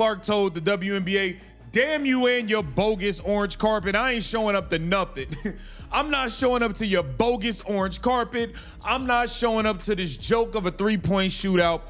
Clark told the WNBA, damn you and your bogus orange carpet. I ain't showing up to nothing. I'm not showing up to your bogus orange carpet. I'm not showing up to this joke of a three-point shootout.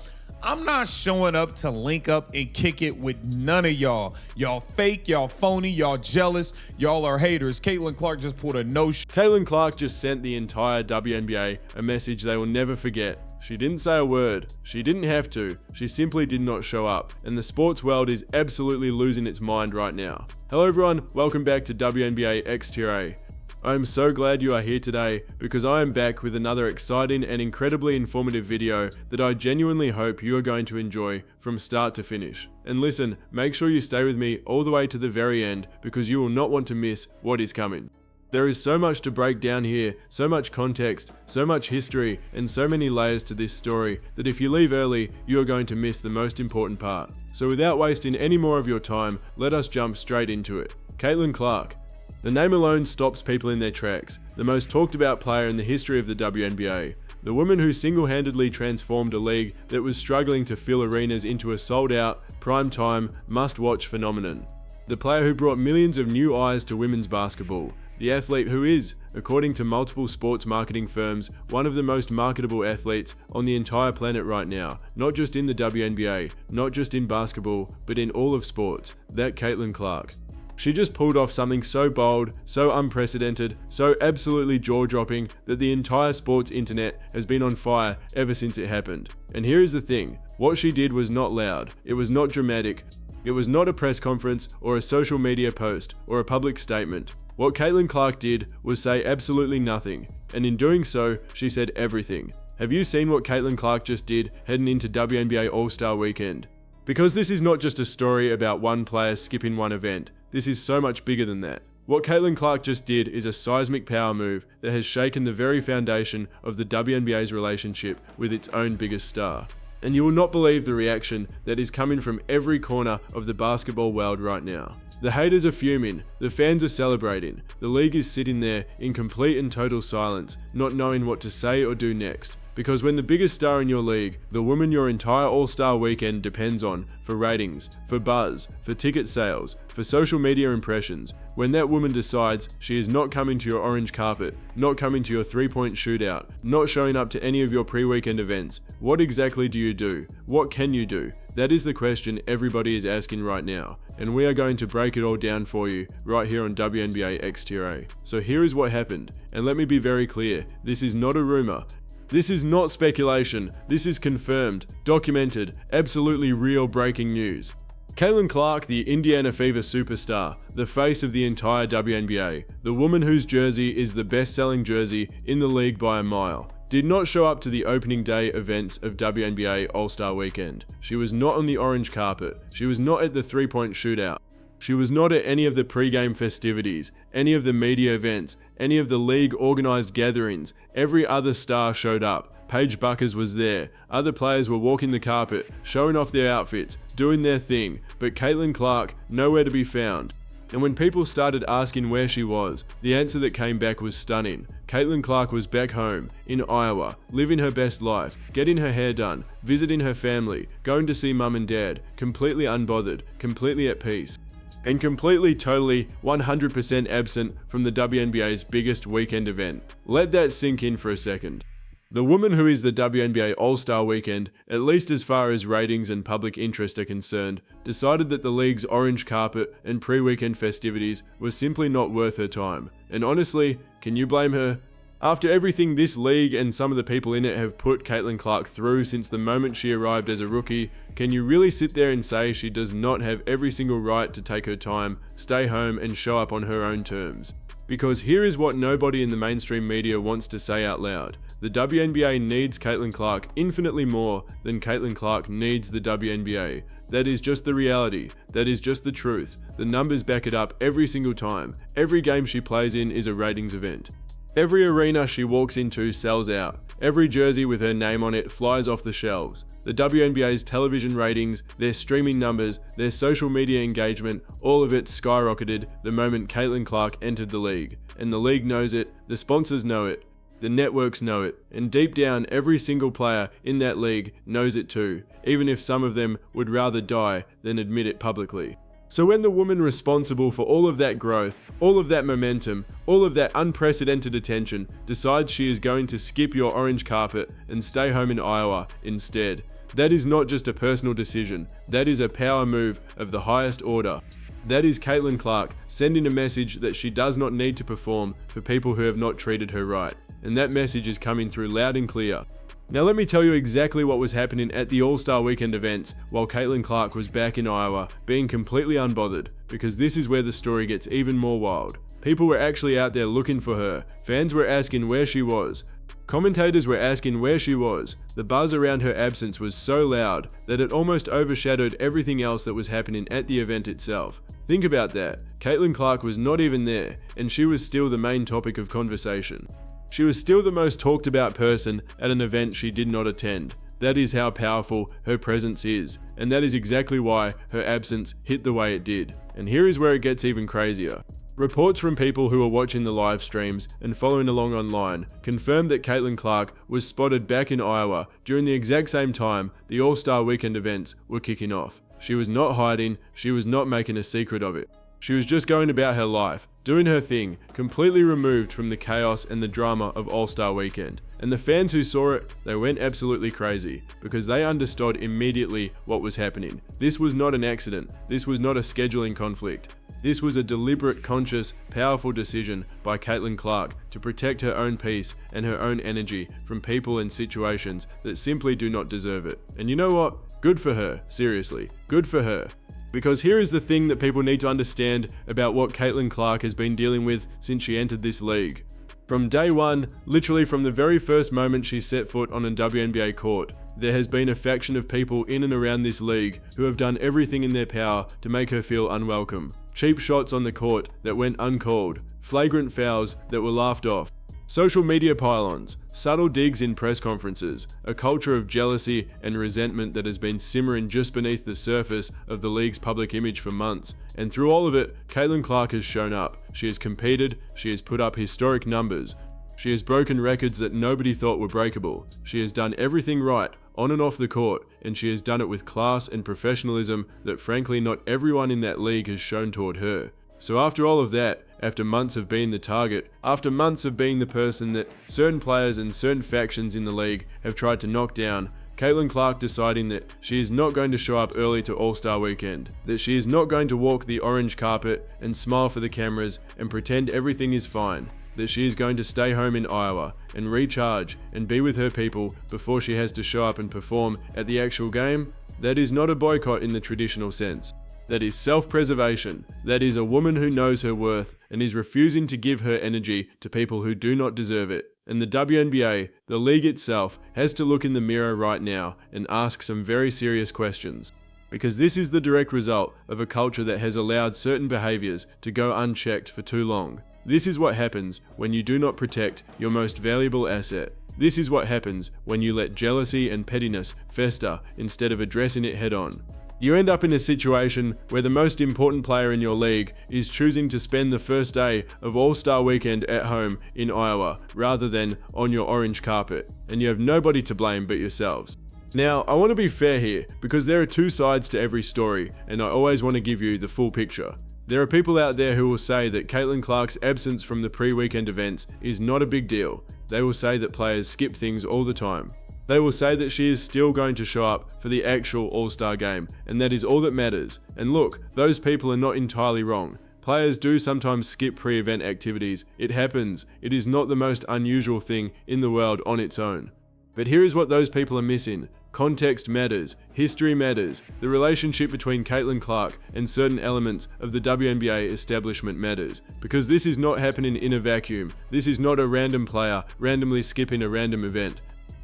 I'm not showing up to link up and kick it with none of y'all. Y'all fake, y'all phony, y'all jealous, y'all are haters. Caitlin Clark just pulled a no-show. Caitlin Clark just sent the entire WNBA a message they will never forget. She didn't say a word. She didn't have to. She simply did not show up. And the sports world is absolutely losing its mind right now. Hello everyone, welcome back to WNBA X Tier A. I am so glad you are here today because I am back with another exciting and incredibly informative video that I genuinely hope you are going to enjoy from start to finish. And listen, make sure you stay with me all the way to the very end because you will not want to miss what is coming. There is so much to break down here, so much context, so much history, and so many layers to this story that if you leave early, you are going to miss the most important part. So without wasting any more of your time, let us jump straight into it. Caitlin Clark. The name alone stops people in their tracks. The most talked about player in the history of the WNBA. The woman who single-handedly transformed a league that was struggling to fill arenas into a sold-out, prime-time, must-watch phenomenon. The player who brought millions of new eyes to women's basketball. The athlete who is, according to multiple sports marketing firms, one of the most marketable athletes on the entire planet right now. Not just in the WNBA, not just in basketball, but in all of sports. That Caitlin Clark. She just pulled off something so bold, so unprecedented, so absolutely jaw-dropping that the entire sports internet has been on fire ever since it happened. And here is the thing, what she did was not loud, it was not dramatic, it was not a press conference or a social media post or a public statement. What Caitlin Clark did was say absolutely nothing, and in doing so, she said everything. Have you seen what Caitlin Clark just did heading into WNBA All-Star Weekend? Because this is not just a story about one player skipping one event. This is so much bigger than that. What Caitlin Clark just did is a seismic power move that has shaken the very foundation of the WNBA's relationship with its own biggest star. And you will not believe the reaction that is coming from every corner of the basketball world right now. The haters are fuming, the fans are celebrating, the league is sitting there in complete and total silence, not knowing what to say or do next. Because when the biggest star in your league, the woman your entire All-Star weekend depends on for ratings, for buzz, for ticket sales, for social media impressions, when that woman decides she is not coming to your orange carpet, not coming to your three-point shootout, not showing up to any of your pre-weekend events, what exactly do you do? What can you do? That is the question everybody is asking right now, and we are going to break it all down for you right here on WNBA X Tier A. So here is what happened, and let me be very clear, this is not a rumor. This is not speculation, this is confirmed, documented, absolutely real breaking news. Caitlin Clark, the Indiana Fever superstar, the face of the entire WNBA, the woman whose jersey is the best-selling jersey in the league by a mile, did not show up to the opening day events of WNBA All-Star Weekend. She was not on the orange carpet, she was not at the three-point shootout. She was not at any of the pre-game festivities, any of the media events, any of the league organised gatherings. Every other star showed up. Paige Buckers was there. Other players were walking the carpet, showing off their outfits, doing their thing. But Caitlin Clark, nowhere to be found. And when people started asking where she was, the answer that came back was stunning. Caitlin Clark was back home, in Iowa, living her best life, getting her hair done, visiting her family, going to see mum and dad, completely unbothered, completely at peace. And completely, totally, 100% absent from the WNBA's biggest weekend event. Let that sink in for a second. The woman who is the WNBA All-Star Weekend, at least as far as ratings and public interest are concerned, decided that the league's orange carpet and pre-weekend festivities was simply not worth her time. And honestly, can you blame her? After everything this league and some of the people in it have put Caitlin Clark through since the moment she arrived as a rookie, can you really sit there and say she does not have every single right to take her time, stay home and show up on her own terms? Because here is what nobody in the mainstream media wants to say out loud. The WNBA needs Caitlin Clark infinitely more than Caitlin Clark needs the WNBA. That is just the reality. That is just the truth. The numbers back it up every single time. Every game she plays in is a ratings event. Every arena she walks into sells out. Every jersey with her name on it flies off the shelves. The WNBA's television ratings, their streaming numbers, their social media engagement, all of it skyrocketed the moment Caitlin Clark entered the league. And the league knows it, the sponsors know it. The networks know it, and deep down every single player in that league knows it too, even if some of them would rather die than admit it publicly. So when the woman responsible for all of that growth, all of that momentum, all of that unprecedented attention decides she is going to skip your orange carpet and stay home in Iowa instead, that is not just a personal decision, that is a power move of the highest order. That is Caitlin Clark sending a message that she does not need to perform for people who have not treated her right. And that message is coming through loud and clear. Now let me tell you exactly what was happening at the All-Star Weekend events while Caitlin Clark was back in Iowa, being completely unbothered, because this is where the story gets even more wild. People were actually out there looking for her, fans were asking where she was, commentators were asking where she was. The buzz around her absence was so loud that it almost overshadowed everything else that was happening at the event itself. Think about that, Caitlin Clark was not even there, and she was still the main topic of conversation. She was still the most talked about person at an event she did not attend. That is how powerful her presence is, and that is exactly why her absence hit the way it did. And here is where it gets even crazier. Reports from people who were watching the live streams and following along online confirmed that Caitlin Clark was spotted back in Iowa during the exact same time the All-Star Weekend events were kicking off. She was not hiding, she was not making a secret of it. She was just going about her life, doing her thing, completely removed from the chaos and the drama of All-Star Weekend. And the fans who saw it, they went absolutely crazy, because they understood immediately what was happening. This was not an accident, this was not a scheduling conflict. This was a deliberate, conscious, powerful decision by Caitlin Clark to protect her own peace and her own energy from people and situations that simply do not deserve it. And you know what? Good for her, seriously, good for her. Because here is the thing that people need to understand about what Caitlin Clark has been dealing with since she entered this league. From day one, literally from the very first moment she set foot on a WNBA court, there has been a faction of people in and around this league who have done everything in their power to make her feel unwelcome. Cheap shots on the court that went uncalled, flagrant fouls that were laughed off, social media pylons, subtle digs in press conferences, a culture of jealousy and resentment that has been simmering just beneath the surface of the league's public image for months. And through all of it, Caitlin Clark has shown up. She has competed, she has put up historic numbers, she has broken records that nobody thought were breakable. She has done everything right, on and off the court, and she has done it with class and professionalism that frankly not everyone in that league has shown toward her. So after all of that, after months of being the target, after months of being the person that certain players and certain factions in the league have tried to knock down, Caitlin Clark deciding that she is not going to show up early to All-Star Weekend, that she is not going to walk the orange carpet and smile for the cameras and pretend everything is fine, that she is going to stay home in Iowa and recharge and be with her people before she has to show up and perform at the actual game. That is not a boycott in the traditional sense. That is self-preservation. That is a woman who knows her worth and is refusing to give her energy to people who do not deserve it. And the WNBA, the league itself, has to look in the mirror right now and ask some very serious questions. Because this is the direct result of a culture that has allowed certain behaviors to go unchecked for too long. This is what happens when you do not protect your most valuable asset. This is what happens when you let jealousy and pettiness fester instead of addressing it head on. You end up in a situation where the most important player in your league is choosing to spend the first day of All-Star Weekend at home in Iowa rather than on your orange carpet, and you have nobody to blame but yourselves. Now, I want to be fair here because there are two sides to every story, and I always want to give you the full picture. There are people out there who will say that Caitlin Clark's absence from the pre-weekend events is not a big deal. They will say that players skip things all the time. They will say that she is still going to show up for the actual All-Star game, and that is all that matters. And look, those people are not entirely wrong. Players do sometimes skip pre-event activities. It happens. It is not the most unusual thing in the world on its own. But here is what those people are missing. Context matters, history matters, the relationship between Caitlin Clark and certain elements of the WNBA establishment matters. Because this is not happening in a vacuum. This is not a random player randomly skipping a random event.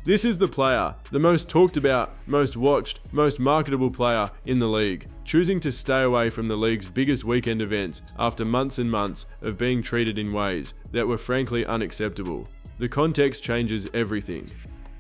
This is the player, the most talked about, most watched, most marketable player in the league, choosing to stay away from the league's biggest weekend events after months and months of being treated in ways that were frankly unacceptable. The context changes everything.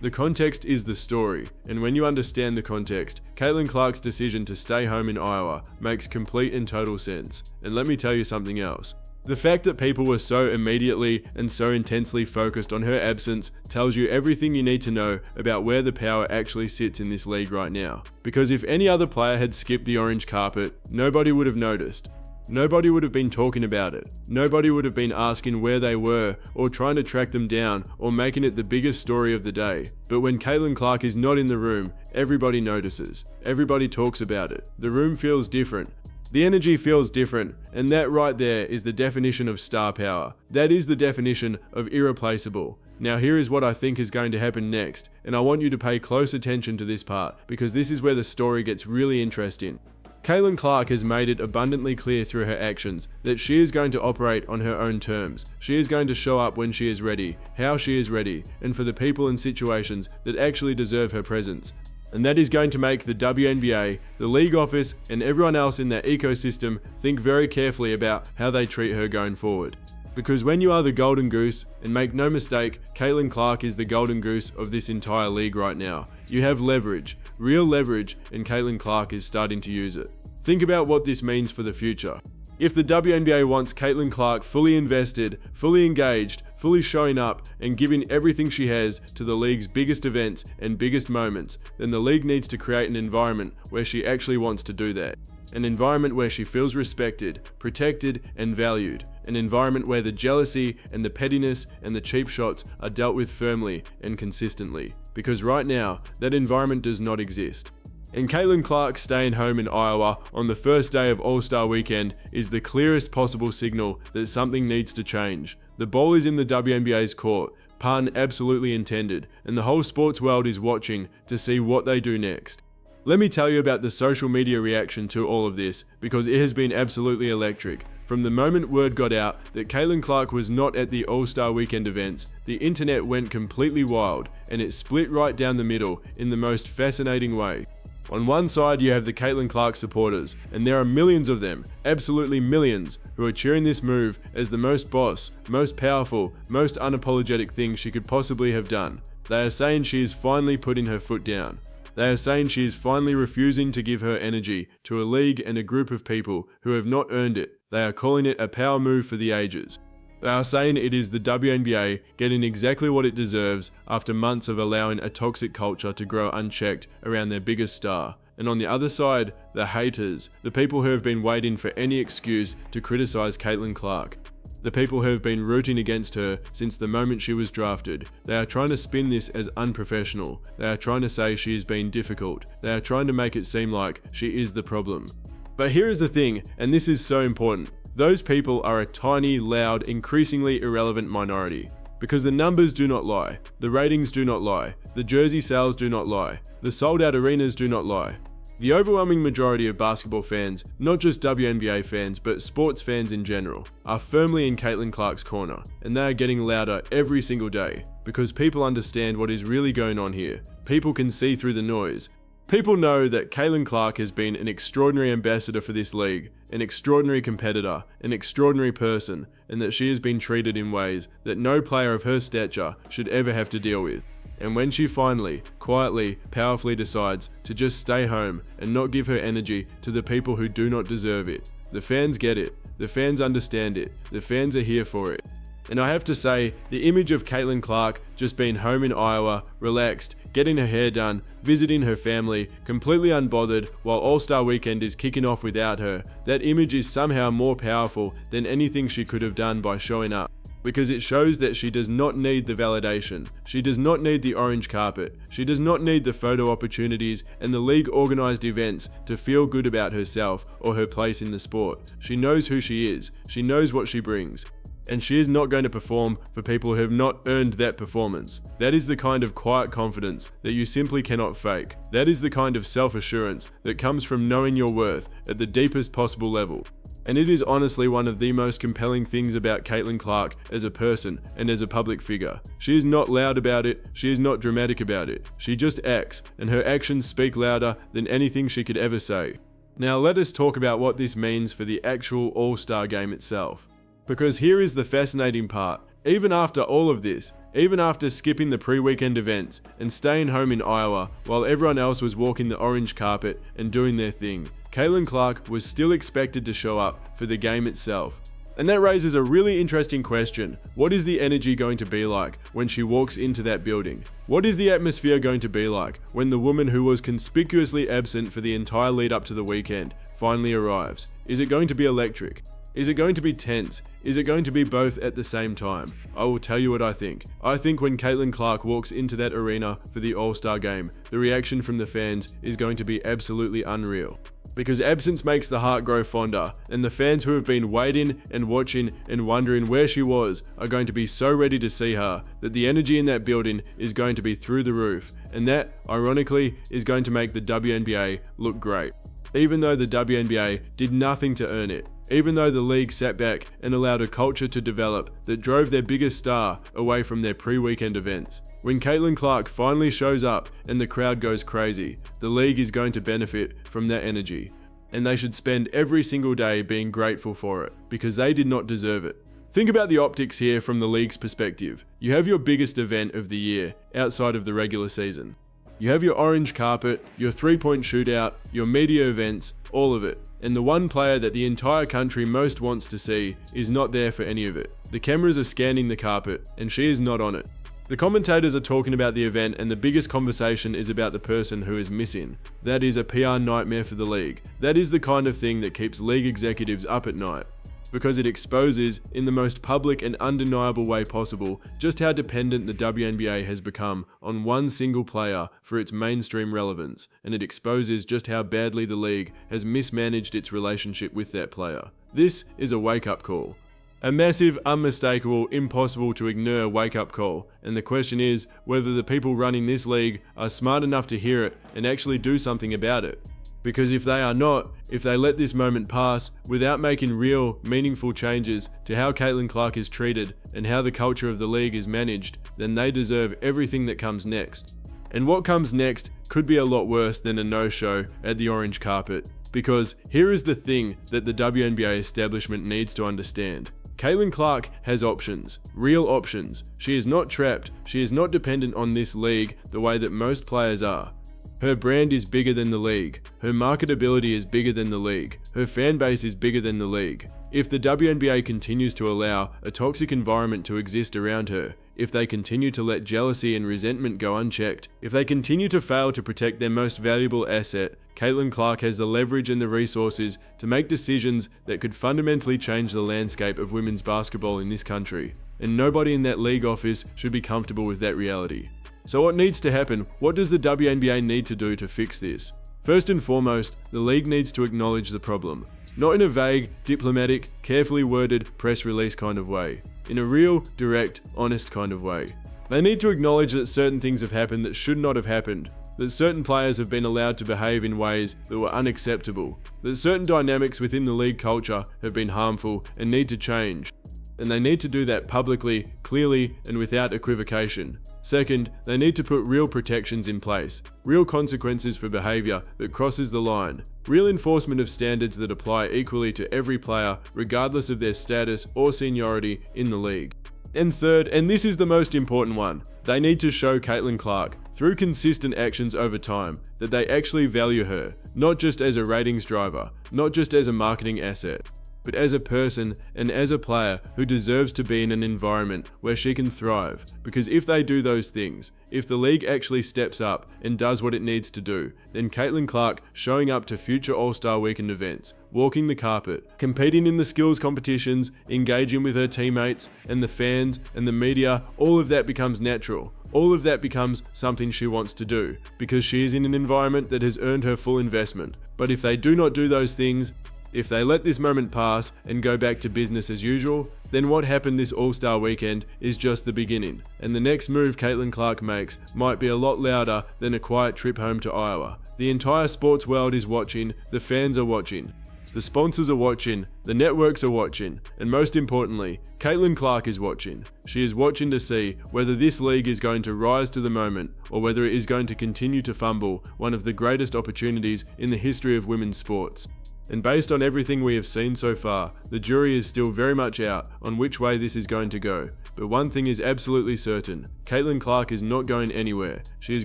The context is the story, and when you understand the context, Caitlin Clark's decision to stay home in Iowa makes complete and total sense. And let me tell you something else. The fact that people were so immediately and so intensely focused on her absence tells you everything you need to know about where the power actually sits in this league right now. Because if any other player had skipped the orange carpet, nobody would have noticed. Nobody would have been talking about it. Nobody would have been asking where they were or trying to track them down or making it the biggest story of the day. But when Caitlin Clark is not in the room, everybody notices. Everybody talks about it. The room feels different. The energy feels different, and that right there is the definition of star power. That is the definition of irreplaceable. Now here is what I think is going to happen next, and I want you to pay close attention to this part, because this is where the story gets really interesting. Caitlin Clark has made it abundantly clear through her actions that she is going to operate on her own terms. She is going to show up when she is ready, how she is ready, and for the people and situations that actually deserve her presence. And that is going to make the WNBA, the league office, and everyone else in that ecosystem think very carefully about how they treat her going forward. Because when you are the golden goose, and make no mistake, Caitlin Clark is the golden goose of this entire league right now. You have leverage, real leverage, and Caitlin Clark is starting to use it. Think about what this means for the future. If the WNBA wants Caitlin Clark fully invested, fully engaged, fully showing up, and giving everything she has to the league's biggest events and biggest moments, then the league needs to create an environment where she actually wants to do that. An environment where she feels respected, protected, and valued. An environment where the jealousy and the pettiness and the cheap shots are dealt with firmly and consistently. Because right now, that environment does not exist. And Caitlin Clark staying home in Iowa on the first day of All-Star Weekend is the clearest possible signal that something needs to change. The ball is in the WNBA's court, pun absolutely intended, and the whole sports world is watching to see what they do next. Let me tell you about the social media reaction to all of this, because it has been absolutely electric. From the moment word got out that Caitlin Clark was not at the All-Star Weekend events, the internet went completely wild, and it split right down the middle in the most fascinating way. On one side, you have the Caitlin Clark supporters, and there are millions of them, absolutely millions, who are cheering this move as the most boss, most powerful, most unapologetic thing she could possibly have done. They are saying she is finally putting her foot down. They are saying she is finally refusing to give her energy to a league and a group of people who have not earned it. They are calling it a power move for the ages. They are saying it is the WNBA getting exactly what it deserves after months of allowing a toxic culture to grow unchecked around their biggest star. And on the other side, the haters, the people who have been waiting for any excuse to criticize Caitlin Clark. The people who have been rooting against her since the moment she was drafted. They are trying to spin this as unprofessional. They are trying to say she is being difficult. They are trying to make it seem like she is the problem. But here is the thing, and this is so important. Those people are a tiny, loud, increasingly irrelevant minority. Because the numbers do not lie, the ratings do not lie, the jersey sales do not lie, the sold-out arenas do not lie. The overwhelming majority of basketball fans, not just WNBA fans, but sports fans in general, are firmly in Caitlin Clark's corner, and they are getting louder every single day, because people understand what is really going on here. People can see through the noise. People know that Caitlin Clark has been an extraordinary ambassador for this league, an extraordinary competitor, an extraordinary person, and that she has been treated in ways that no player of her stature should ever have to deal with. And when she finally, quietly, powerfully decides to just stay home and not give her energy to the people who do not deserve it, the fans get it, the fans understand it, the fans are here for it. And I have to say, the image of Caitlin Clark just being home in Iowa, relaxed, getting her hair done, visiting her family, completely unbothered while All-Star Weekend is kicking off without her, that image is somehow more powerful than anything she could have done by showing up. Because it shows that she does not need the validation. She does not need the orange carpet. She does not need the photo opportunities and the league organized events to feel good about herself or her place in the sport. She knows who she is. She knows what she brings. And she is not going to perform for people who have not earned that performance. That is the kind of quiet confidence that you simply cannot fake. That is the kind of self-assurance that comes from knowing your worth at the deepest possible level. And it is honestly one of the most compelling things about Caitlin Clark as a person and as a public figure. She is not loud about it, she is not dramatic about it. She just acts, and her actions speak louder than anything she could ever say. Now let us talk about what this means for the actual All-Star game itself. Because here is the fascinating part. Even after all of this, even after skipping the pre-weekend events and staying home in Iowa while everyone else was walking the orange carpet and doing their thing, Caitlin Clark was still expected to show up for the game itself. And that raises a really interesting question. What is the energy going to be like when she walks into that building? What is the atmosphere going to be like when the woman who was conspicuously absent for the entire lead up to the weekend finally arrives? Is it going to be electric? Is it going to be tense? Is it going to be both at the same time? I will tell you what I think. I think when Caitlin Clark walks into that arena for the All-Star game, the reaction from the fans is going to be absolutely unreal. Because absence makes the heart grow fonder, and the fans who have been waiting and watching and wondering where she was are going to be so ready to see her that the energy in that building is going to be through the roof, and that, ironically, is going to make the WNBA look great. Even though the WNBA did nothing to earn it, even though the league sat back and allowed a culture to develop that drove their biggest star away from their pre-weekend events. When Caitlin Clark finally shows up and the crowd goes crazy, the league is going to benefit from that energy. And they should spend every single day being grateful for it, because they did not deserve it. Think about the optics here from the league's perspective. You have your biggest event of the year outside of the regular season. You have your orange carpet, your three-point shootout, your media events, all of it. And the one player that the entire country most wants to see is not there for any of it. The cameras are scanning the carpet, and she is not on it. The commentators are talking about the event, and the biggest conversation is about the person who is missing. That is a PR nightmare for the league. That is the kind of thing that keeps league executives up at night, because it exposes, in the most public and undeniable way possible, just how dependent the WNBA has become on one single player for its mainstream relevance, and it exposes just how badly the league has mismanaged its relationship with that player. This is a wake-up call. A massive, unmistakable, impossible to ignore wake-up call, and the question is whether the people running this league are smart enough to hear it and actually do something about it. Because if they are not, if they let this moment pass without making real, meaningful changes to how Caitlin Clark is treated and how the culture of the league is managed, then they deserve everything that comes next. And what comes next could be a lot worse than a no-show at the orange carpet. Because here is the thing that the WNBA establishment needs to understand. Caitlin Clark has options, real options. She is not trapped, she is not dependent on this league the way that most players are. Her brand is bigger than the league. Her marketability is bigger than the league. Her fan base is bigger than the league. If the WNBA continues to allow a toxic environment to exist around her, if they continue to let jealousy and resentment go unchecked, if they continue to fail to protect their most valuable asset, Caitlin Clark has the leverage and the resources to make decisions that could fundamentally change the landscape of women's basketball in this country. And nobody in that league office should be comfortable with that reality. So what needs to happen? What does the WNBA need to do to fix this? First and foremost, the league needs to acknowledge the problem. Not in a vague, diplomatic, carefully worded press release kind of way. In a real, direct, honest kind of way. They need to acknowledge that certain things have happened that should not have happened. That certain players have been allowed to behave in ways that were unacceptable. That certain dynamics within the league culture have been harmful and need to change. And they need to do that publicly, clearly, and without equivocation. Second, they need to put real protections in place, real consequences for behaviour that crosses the line, real enforcement of standards that apply equally to every player, regardless of their status or seniority in the league. And third, and this is the most important one, they need to show Caitlin Clark, through consistent actions over time, that they actually value her, not just as a ratings driver, not just as a marketing asset, but as a person and as a player who deserves to be in an environment where she can thrive. Because if they do those things, if the league actually steps up and does what it needs to do, then Caitlin Clark showing up to future All-Star Weekend events, walking the carpet, competing in the skills competitions, engaging with her teammates and the fans and the media, all of that becomes natural. All of that becomes something she wants to do, because she is in an environment that has earned her full investment. But if they do not do those things, if they let this moment pass and go back to business as usual, then what happened this All-Star weekend is just the beginning, and the next move Caitlin Clark makes might be a lot louder than a quiet trip home to Iowa. The entire sports world is watching, the fans are watching, the sponsors are watching, the networks are watching, and most importantly, Caitlin Clark is watching. She is watching to see whether this league is going to rise to the moment, or whether it is going to continue to fumble one of the greatest opportunities in the history of women's sports. And based on everything we have seen so far, the jury is still very much out on which way this is going to go. But one thing is absolutely certain. Caitlin Clark is not going anywhere. She is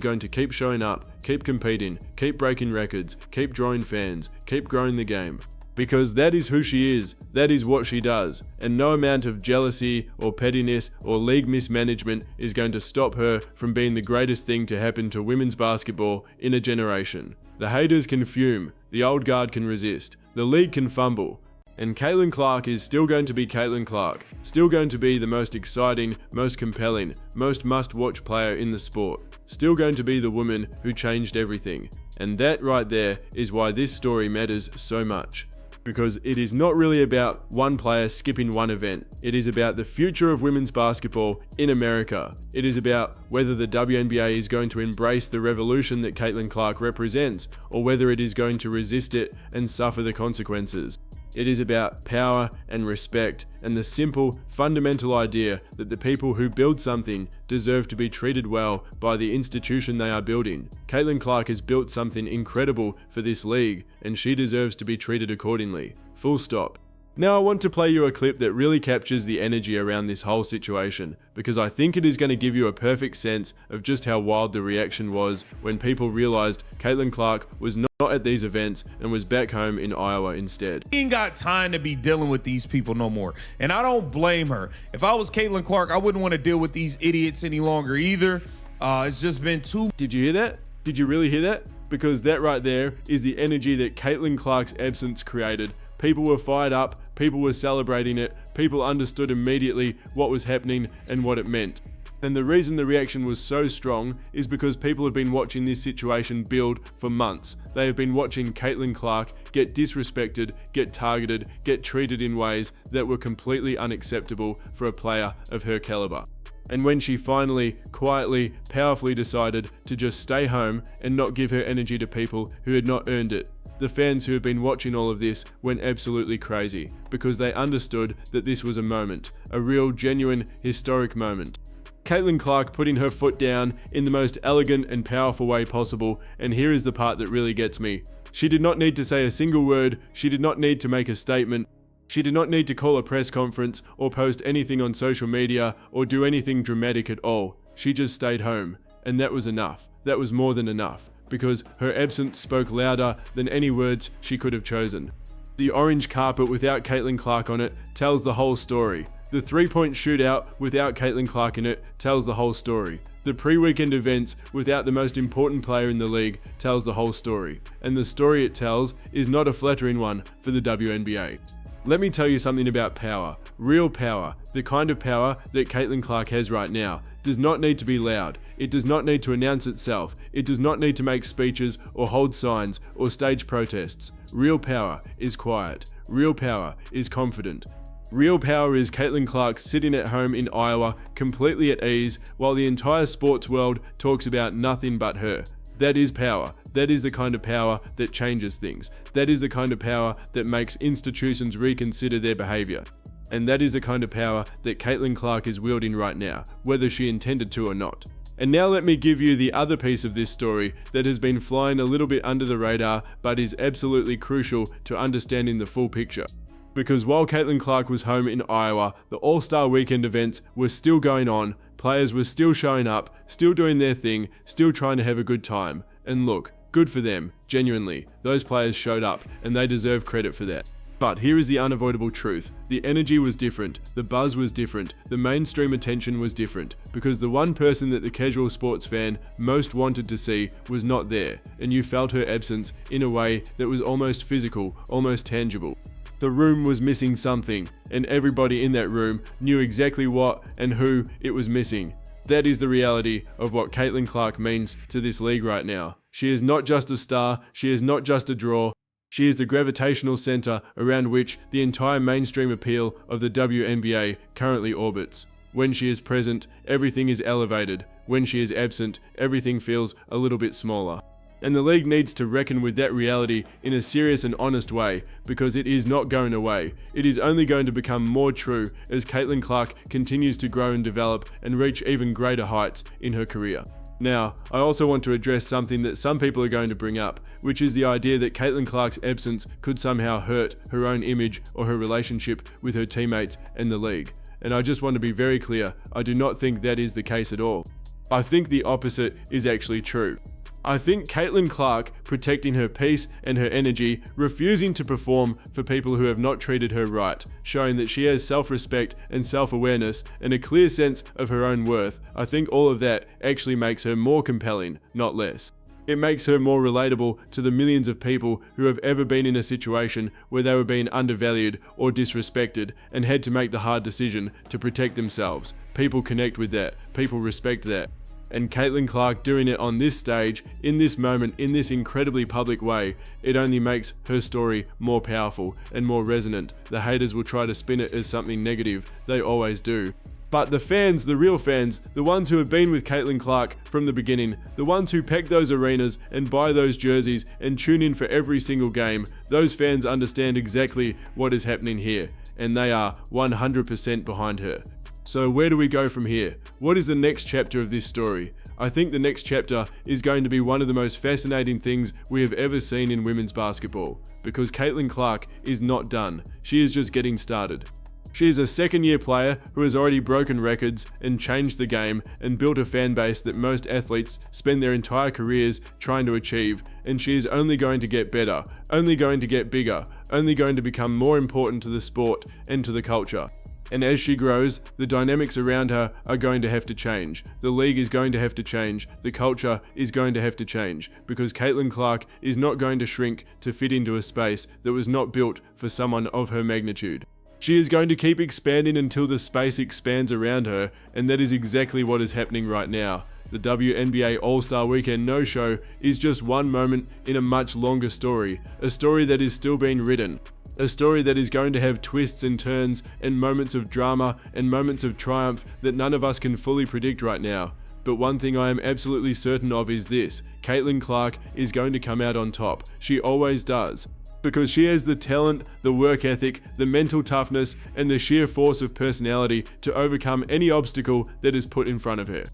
going to keep showing up, keep competing, keep breaking records, keep drawing fans, keep growing the game. Because that is who she is, that is what she does, and no amount of jealousy or pettiness or league mismanagement is going to stop her from being the greatest thing to happen to women's basketball in a generation. The haters can fume, the old guard can resist, the league can fumble, and Caitlin Clark is still going to be Caitlin Clark, still going to be the most exciting, most compelling, most must-watch player in the sport, still going to be the woman who changed everything. And that right there is why this story matters so much. Because it is not really about one player skipping one event. It is about the future of women's basketball in America. It is about whether the WNBA is going to embrace the revolution that Caitlin Clark represents, or whether it is going to resist it and suffer the consequences. It is about power and respect and the simple, fundamental idea that the people who build something deserve to be treated well by the institution they are building. Caitlin Clark has built something incredible for this league, and she deserves to be treated accordingly. Full stop. Now I want to play you a clip that really captures the energy around this whole situation, because I think it is going to give you a perfect sense of just how wild the reaction was when people realized Caitlin Clark was not at these events and was back home in Iowa instead. She ain't got time to be dealing with these people no more, and I don't blame her. If I was Caitlin Clark, I wouldn't want to deal with these idiots any longer either. It's just been too. Did you hear that? Did you really hear that? Because that right there is the energy that Caitlin Clark's absence created. People were fired up, people were celebrating it, people understood immediately what was happening and what it meant. And the reason the reaction was so strong is because people have been watching this situation build for months. They have been watching Caitlin Clark get disrespected, get targeted, get treated in ways that were completely unacceptable for a player of her caliber. And when she finally, quietly, powerfully decided to just stay home and not give her energy to people who had not earned it, the fans who have been watching all of this went absolutely crazy because they understood that this was a moment, a real, genuine, historic moment. Caitlin Clark putting her foot down in the most elegant and powerful way possible, and here is the part that really gets me. She did not need to say a single word, she did not need to make a statement, she did not need to call a press conference or post anything on social media or do anything dramatic at all. She just stayed home, and that was enough. That was more than enough, because her absence spoke louder than any words she could have chosen. The orange carpet without Caitlin Clark on it tells the whole story. The three-point shootout without Caitlin Clark in it tells the whole story. The pre-weekend events without the most important player in the league tells the whole story. And the story it tells is not a flattering one for the WNBA. Let me tell you something about power. Real power, the kind of power that Caitlin Clark has right now, does not need to be loud. It does not need to announce itself. It does not need to make speeches or hold signs or stage protests. Real power is quiet. Real power is confident. Real power is Caitlin Clark sitting at home in Iowa, completely at ease, while the entire sports world talks about nothing but her. That is power. That is the kind of power that changes things. That is the kind of power that makes institutions reconsider their behavior. And that is the kind of power that Caitlin Clark is wielding right now, whether she intended to or not. And now let me give you the other piece of this story that has been flying a little bit under the radar, but is absolutely crucial to understanding the full picture. Because while Caitlin Clark was home in Iowa, the All-Star Weekend events were still going on, players were still showing up, still doing their thing, still trying to have a good time. And look, good for them, genuinely. Those players showed up, and they deserve credit for that. But here is the unavoidable truth. The energy was different, the buzz was different, the mainstream attention was different, because the one person that the casual sports fan most wanted to see was not there, and you felt her absence in a way that was almost physical, almost tangible. The room was missing something, and everybody in that room knew exactly what and who it was missing. That is the reality of what Caitlin Clark means to this league right now. She is not just a star, she is not just a draw, she is the gravitational center around which the entire mainstream appeal of the WNBA currently orbits. When she is present, everything is elevated. When she is absent, everything feels a little bit smaller. And the league needs to reckon with that reality in a serious and honest way, because it is not going away. It is only going to become more true as Caitlin Clark continues to grow and develop and reach even greater heights in her career. Now, I also want to address something that some people are going to bring up, which is the idea that Caitlin Clark's absence could somehow hurt her own image or her relationship with her teammates and the league. and I just want to be very clear, I do not think that is the case at all. I think the opposite is actually true. I think Caitlin Clark protecting her peace and her energy, refusing to perform for people who have not treated her right, showing that she has self-respect and self-awareness and a clear sense of her own worth, I think all of that actually makes her more compelling, not less. It makes her more relatable to the millions of people who have ever been in a situation where they were being undervalued or disrespected and had to make the hard decision to protect themselves. People connect with that. People respect that. And Caitlin Clark doing it on this stage, in this moment, in this incredibly public way, it only makes her story more powerful and more resonant. The haters will try to spin it as something negative. They always do. But the fans, the real fans, the ones who have been with Caitlin Clark from the beginning, the ones who pack those arenas and buy those jerseys and tune in for every single game, those fans understand exactly what is happening here, and they are 100% behind her. So where do we go from here? What is the next chapter of this story? I think the next chapter is going to be one of the most fascinating things we have ever seen in women's basketball, because Caitlin Clark is not done. She is just getting started. She is a second-year player who has already broken records and changed the game and built a fan base that most athletes spend their entire careers trying to achieve, and she is only going to get better, only going to get bigger, only going to become more important to the sport and to the culture. And as she grows, the dynamics around her are going to have to change. The league is going to have to change. The culture is going to have to change, because Caitlin Clark is not going to shrink to fit into a space that was not built for someone of her magnitude. She is going to keep expanding until the space expands around her, and that is exactly what is happening right now. The WNBA All-Star Weekend no-show is just one moment in a much longer story, a story that is still being written. A story that is going to have twists and turns and moments of drama and moments of triumph that none of us can fully predict right now. But one thing I am absolutely certain of is this: Caitlin Clark is going to come out on top. She always does. Because she has the talent, the work ethic, the mental toughness, and the sheer force of personality to overcome any obstacle that is put in front of her.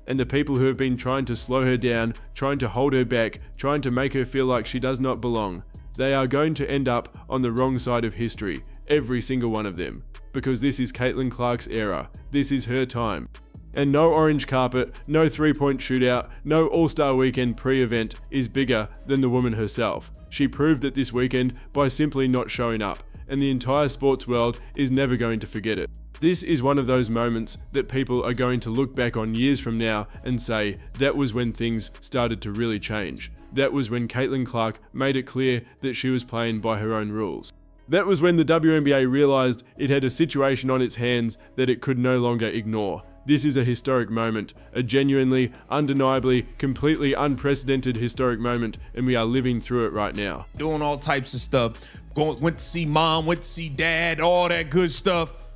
And the people who have been trying to slow her down, trying to hold her back, trying to make her feel like she does not belong, they are going to end up on the wrong side of history, every single one of them. Because this is Caitlin Clark's era. This is her time. And no orange carpet, no three-point shootout, no All-Star Weekend pre-event is bigger than the woman herself. She proved it this weekend by simply not showing up, and the entire sports world is never going to forget it. This is one of those moments that people are going to look back on years from now and say, that was when things started to really change. That was when Caitlin Clark made it clear that she was playing by her own rules. That was when the WNBA realized it had a situation on its hands that it could no longer ignore. This is a historic moment, a genuinely, undeniably, completely unprecedented historic moment, and we are living through it right now. Doing all types of stuff. Went to see mom, went to see dad, all that good stuff.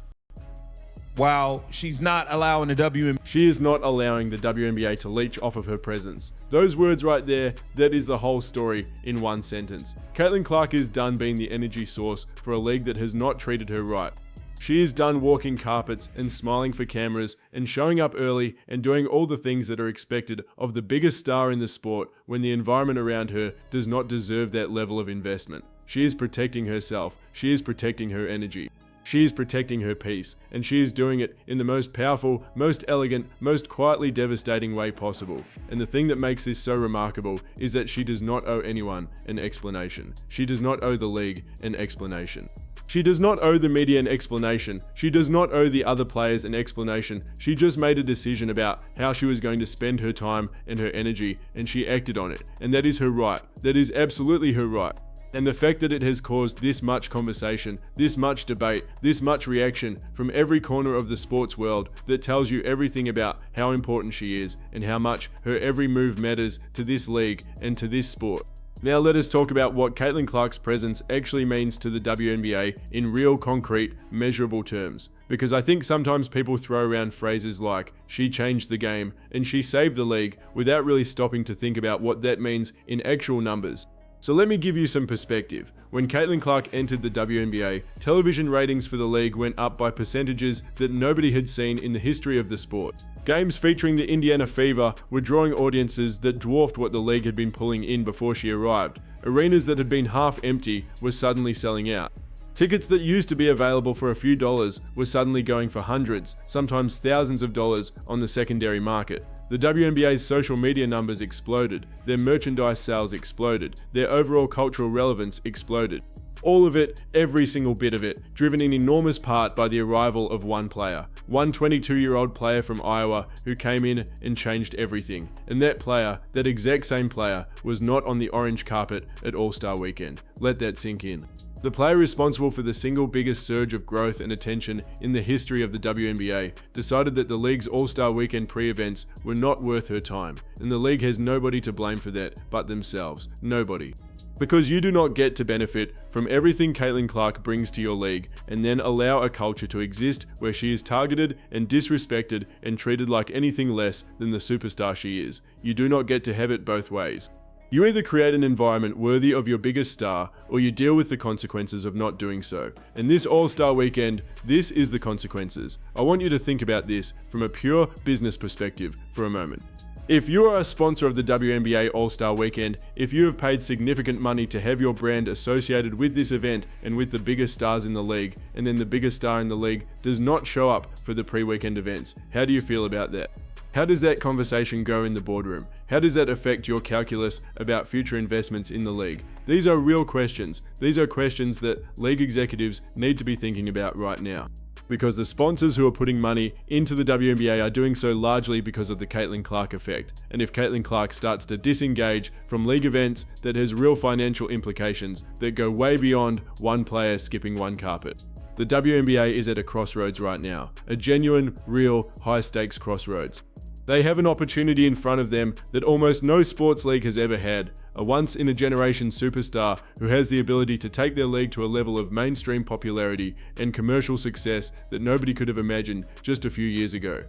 While she's not allowing the WNBA. She is not allowing the WNBA to leech off of her presence. Those words right there, that is the whole story in one sentence. Caitlin Clark is done being the energy source for a league that has not treated her right. She is done walking carpets and smiling for cameras and showing up early and doing all the things that are expected of the biggest star in the sport when the environment around her does not deserve that level of investment. She is protecting herself. She is protecting her energy. She is protecting her peace, and she is doing it in the most powerful, most elegant, most quietly devastating way possible. And the thing that makes this so remarkable is that she does not owe anyone an explanation. She does not owe the league an explanation. She does not owe the media an explanation. She does not owe the other players an explanation. She just made a decision about how she was going to spend her time and her energy, and she acted on it. And that is her right. That is absolutely her right. And the fact that it has caused this much conversation, this much debate, this much reaction from every corner of the sports world, that tells you everything about how important she is and how much her every move matters to this league and to this sport. Now let us talk about what Caitlin Clark's presence actually means to the WNBA in real, concrete, measurable terms. Because I think sometimes people throw around phrases like, she changed the game and she saved the league, without really stopping to think about what that means in actual numbers. So let me give you some perspective. When Caitlin Clark entered the WNBA, television ratings for the league went up by percentages that nobody had seen in the history of the sport. Games featuring the Indiana Fever were drawing audiences that dwarfed what the league had been pulling in before she arrived. Arenas that had been half empty were suddenly selling out. Tickets that used to be available for a few dollars were suddenly going for hundreds, sometimes thousands of dollars on the secondary market. The WNBA's social media numbers exploded, their merchandise sales exploded, their overall cultural relevance exploded. All of it, every single bit of it, driven in enormous part by the arrival of one player. One 22-year-old player from Iowa who came in and changed everything. And that player, that exact same player, was not on the orange carpet at All-Star Weekend. Let that sink in. The player responsible for the single biggest surge of growth and attention in the history of the WNBA decided that the league's All-Star Weekend pre-events were not worth her time, and the league has nobody to blame for that but themselves. Nobody. Because you do not get to benefit from everything Caitlin Clark brings to your league and then allow a culture to exist where she is targeted and disrespected and treated like anything less than the superstar she is. You do not get to have it both ways. You either create an environment worthy of your biggest star, or you deal with the consequences of not doing so. And this All-Star Weekend, this is the consequences. I want you to think about this from a pure business perspective for a moment. If you are a sponsor of the WNBA All-Star Weekend, if you have paid significant money to have your brand associated with this event and with the biggest stars in the league, and then the biggest star in the league does not show up for the pre-weekend events, how do you feel about that? How does that conversation go in the boardroom? How does that affect your calculus about future investments in the league? These are real questions. These are questions that league executives need to be thinking about right now. Because the sponsors who are putting money into the WNBA are doing so largely because of the Caitlin Clark effect. And if Caitlin Clark starts to disengage from league events, that has real financial implications that go way beyond one player skipping one carpet. The WNBA is at a crossroads right now, a genuine, real, high-stakes crossroads. They have an opportunity in front of them that almost no sports league has ever had, a once-in-a-generation superstar who has the ability to take their league to a level of mainstream popularity and commercial success that nobody could have imagined just a few years ago.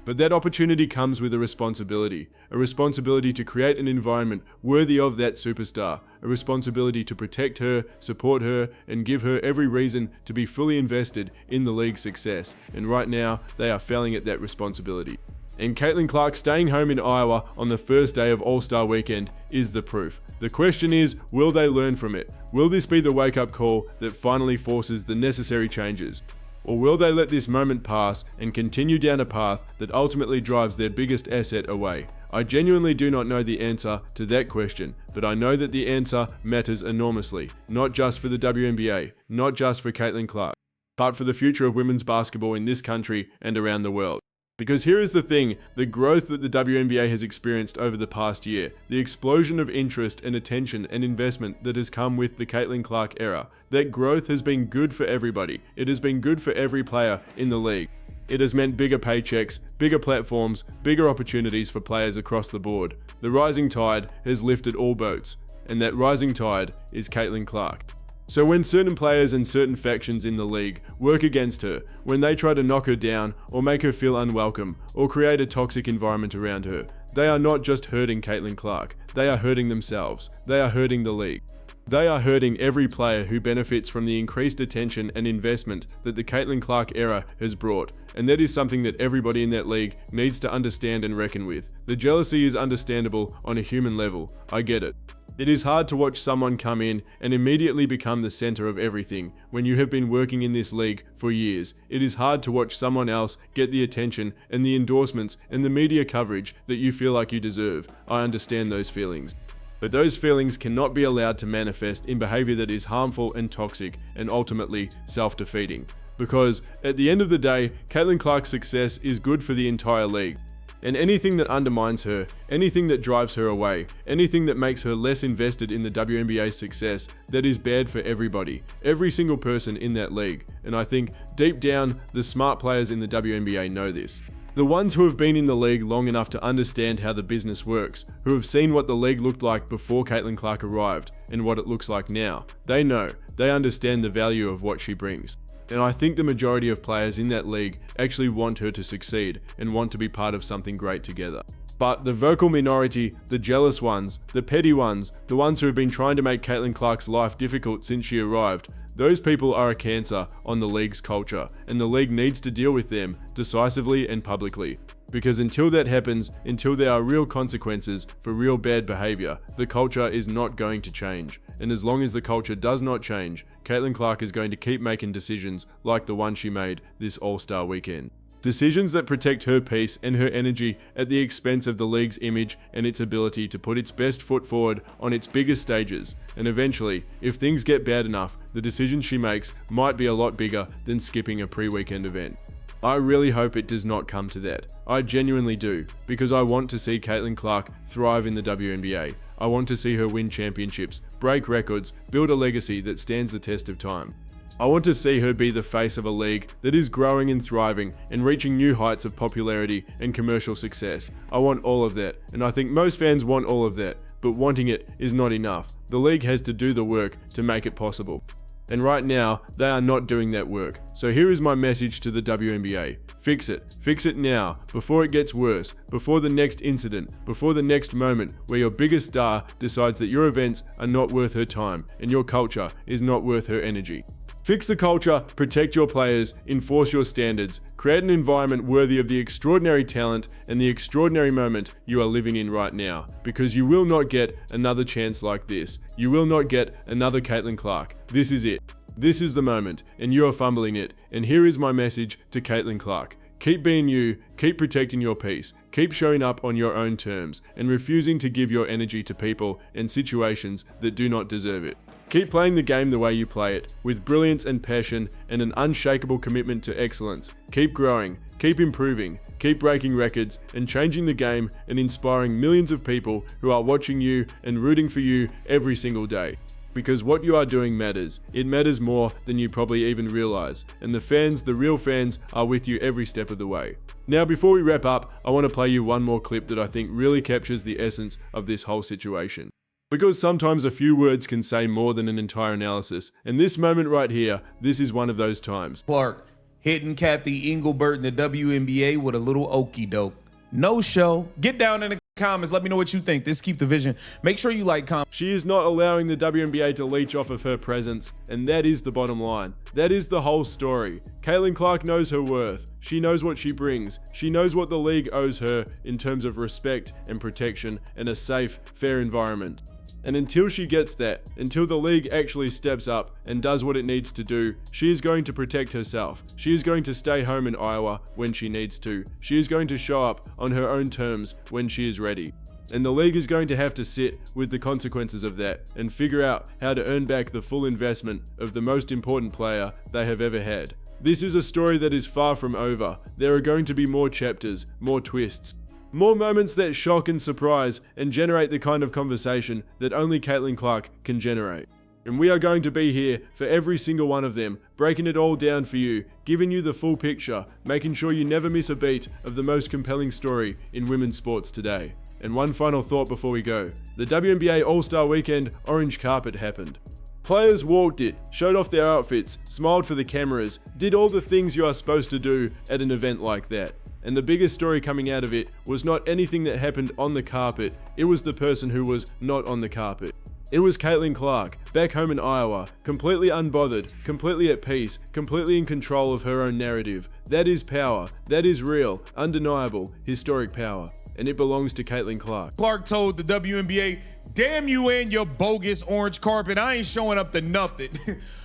But that opportunity comes with a responsibility to create an environment worthy of that superstar, a responsibility to protect her, support her, and give her every reason to be fully invested in the league's success. And right now, they are failing at that responsibility. And Caitlin Clark staying home in Iowa on the first day of All-Star Weekend is the proof. The question is, will they learn from it? Will this be the wake-up call that finally forces the necessary changes? Or will they let this moment pass and continue down a path that ultimately drives their biggest asset away? I genuinely do not know the answer to that question, but I know that the answer matters enormously, not just for the WNBA, not just for Caitlin Clark, but for the future of women's basketball in this country and around the world. Because here is the thing, the growth that the WNBA has experienced over the past year, the explosion of interest and attention and investment that has come with the Caitlin Clark era, that growth has been good for everybody. It has been good for every player in the league. It has meant bigger paychecks, bigger platforms, bigger opportunities for players across the board. The rising tide has lifted all boats, and that rising tide is Caitlin Clark. So when certain players and certain factions in the league work against her, when they try to knock her down or make her feel unwelcome or create a toxic environment around her, they are not just hurting Caitlin Clark, they are hurting themselves, they are hurting the league. They are hurting every player who benefits from the increased attention and investment that the Caitlin Clark era has brought, and that is something that everybody in that league needs to understand and reckon with. The jealousy is understandable on a human level, I get it. It is hard to watch someone come in and immediately become the center of everything when you have been working in this league for years. It is hard to watch someone else get the attention and the endorsements and the media coverage that you feel like you deserve. I understand those feelings. But those feelings cannot be allowed to manifest in behavior that is harmful and toxic and ultimately self-defeating. Because at the end of the day, Caitlin Clark's success is good for the entire league. And anything that undermines her, anything that drives her away, anything that makes her less invested in the WNBA's success, that is bad for everybody, every single person in that league. And I think deep down, the smart players in the WNBA know this. The ones who have been in the league long enough to understand how the business works, who have seen what the league looked like before Caitlin Clark arrived and what it looks like now, they know, they understand the value of what she brings. And I think the majority of players in that league actually want her to succeed and want to be part of something great together. But the vocal minority, the jealous ones, the petty ones, the ones who have been trying to make Caitlin Clark's life difficult since she arrived, those people are a cancer on the league's culture, and the league needs to deal with them decisively and publicly. Because until that happens, until there are real consequences for real bad behavior, the culture is not going to change. and as long as the culture does not change, Caitlin Clark is going to keep making decisions like the one she made this All-Star weekend. Decisions that protect her peace and her energy at the expense of the league's image and its ability to put its best foot forward on its biggest stages. And eventually, if things get bad enough, the decisions she makes might be a lot bigger than skipping a pre-weekend event. I really hope it does not come to that. I genuinely do, because I want to see Caitlin Clark thrive in the WNBA. I want to see her win championships, break records, build a legacy that stands the test of time. I want to see her be the face of a league that is growing and thriving and reaching new heights of popularity and commercial success. I want all of that, and I think most fans want all of that, but wanting it is not enough. The league has to do the work to make it possible. And right now, they are not doing that work. So here is my message to the WNBA. Fix it. Fix it now, before it gets worse, before the next incident, before the next moment where your biggest star decides that your events are not worth her time and your culture is not worth her energy. Fix the culture, protect your players, enforce your standards, create an environment worthy of the extraordinary talent and the extraordinary moment you are living in right now. Because you will not get another chance like this. You will not get another Caitlin Clark. This is it. This is the moment, and you are fumbling it. And here is my message to Caitlin Clark. Keep being you, keep protecting your peace, keep showing up on your own terms, and refusing to give your energy to people and situations that do not deserve it. Keep playing the game the way you play it, with brilliance and passion and an unshakable commitment to excellence. Keep growing, keep improving, keep breaking records and changing the game and inspiring millions of people who are watching you and rooting for you every single day. Because what you are doing matters. It matters more than you probably even realize. And the fans, the real fans, are with you every step of the way. Now, before we wrap up, I want to play you one more clip that I think really captures the essence of this whole situation. Because sometimes a few words can say more than an entire analysis. And this moment right here, this is one of those times. Clark hitting Kathy Engelbert in the WNBA with a little okie doke. No show. Get down in the comments. Let me know what you think. This Keep the Vision. Make sure you like, comment. She is not allowing the WNBA to leech off of her presence, and that is the bottom line. That is the whole story. Caitlin Clark knows her worth. She knows what she brings. She knows what the league owes her in terms of respect and protection and a safe, fair environment. And until she gets that, until the league actually steps up and does what it needs to do, she is going to protect herself. She is going to stay home in Iowa when she needs to. She is going to show up on her own terms when she is ready. And the league is going to have to sit with the consequences of that and figure out how to earn back the full investment of the most important player they have ever had. This is a story that is far from over. There are going to be more chapters, more twists. More moments that shock and surprise and generate the kind of conversation that only Caitlin Clark can generate. And we are going to be here for every single one of them, breaking it all down for you, giving you the full picture, making sure you never miss a beat of the most compelling story in women's sports today. And one final thought before we go. The WNBA All-Star Weekend orange carpet happened. Players walked it, showed off their outfits, smiled for the cameras, did all the things you are supposed to do at an event like that. And the biggest story coming out of it was not anything that happened on the carpet, it was the person who was not on the carpet. It was Caitlin Clark, back home in Iowa, completely unbothered, completely at peace, completely in control of her own narrative. That is power. That is real, undeniable, historic power. And it belongs to Caitlin Clark. Clark told the WNBA, damn you and your bogus orange carpet. I ain't showing up to nothing.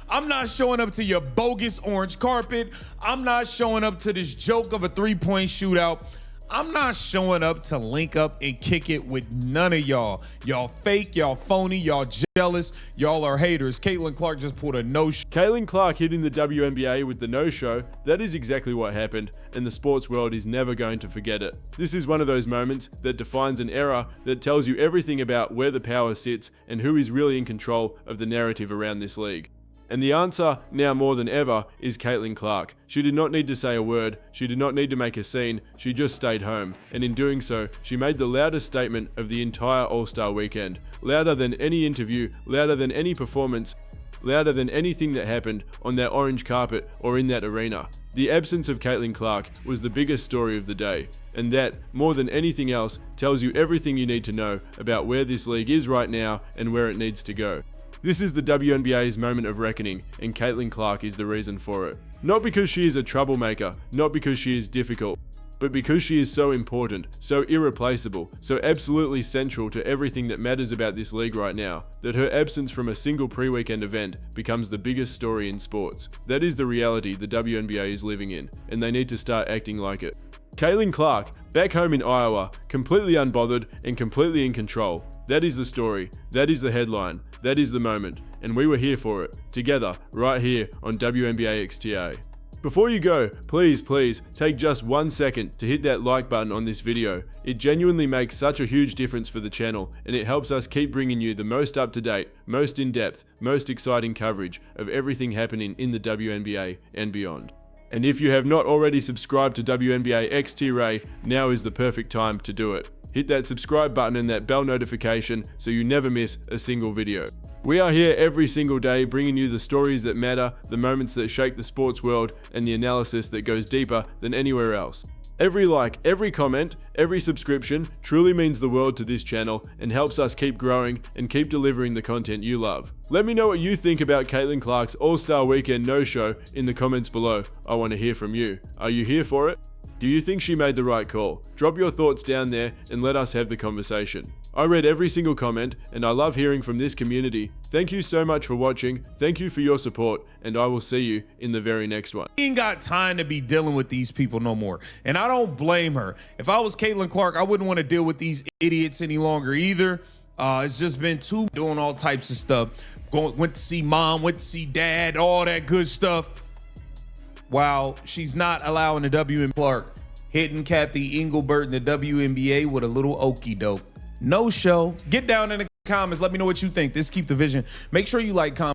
I'm not showing up to your bogus orange carpet. I'm not showing up to this joke of a three-point shootout. I'm not showing up to link up and kick it with none of y'all. Y'all fake, y'all phony, y'all jealous, y'all are haters. Caitlin Clark just pulled a no-show. Caitlin Clark hitting the WNBA with the no-show, that is exactly what happened, and the sports world is never going to forget it. This is one of those moments that defines an era that tells you everything about where the power sits and who is really in control of the narrative around this league. And the answer, now more than ever, is Caitlin Clark. She did not need to say a word, she did not need to make a scene, she just stayed home. And in doing so, she made the loudest statement of the entire All-Star weekend. Louder than any interview, louder than any performance, louder than anything that happened on that orange carpet or in that arena. The absence of Caitlin Clark was the biggest story of the day. And that, more than anything else, tells you everything you need to know about where this league is right now and where it needs to go. This is the WNBA's moment of reckoning, and Caitlin Clark is the reason for it. Not because she is a troublemaker, not because she is difficult, but because she is so important, so irreplaceable, so absolutely central to everything that matters about this league right now, that her absence from a single pre-weekend event becomes the biggest story in sports. That is the reality the WNBA is living in, and they need to start acting like it. Caitlin Clark, back home in Iowa, completely unbothered and completely in control. That is the story, that is the headline, that is the moment, and we were here for it, together, right here on WNBA XTA. Before you go, please take just 1 second to hit that like button on this video. It genuinely makes such a huge difference for the channel, and it helps us keep bringing you the most up-to-date, most in-depth, most exciting coverage of everything happening in the WNBA and beyond. And if you have not already subscribed to WNBA XTA, now is the perfect time to do it. Hit that subscribe button and that bell notification so you never miss a single video. We are here every single day bringing you the stories that matter, the moments that shake the sports world, and the analysis that goes deeper than anywhere else. Every like, every comment, every subscription truly means the world to this channel and helps us keep growing and keep delivering the content you love. Let me know what you think about Caitlin Clark's All-Star Weekend no-show in the comments below. I want to hear from you. Are you here for it? Do you think she made the right call? Drop your thoughts down there and let us have the conversation. I read every single comment and I love hearing from this community. Thank you so much for watching, thank you for your support, and I will see you in the very next one. Ain't got time to be dealing with these people no more, and I don't blame her. If I was Caitlin Clark, I wouldn't want to deal with these idiots any longer either. It's just been too doing all types of stuff. Went to see mom, went to see dad, all that good stuff. While she's not allowing the WNBA Clark hitting Kathy Engelbert in the WNBA with a little okie doke. No show. Get down in the comments. Let me know what you think. This Keep the Vision. Make sure you like, comment.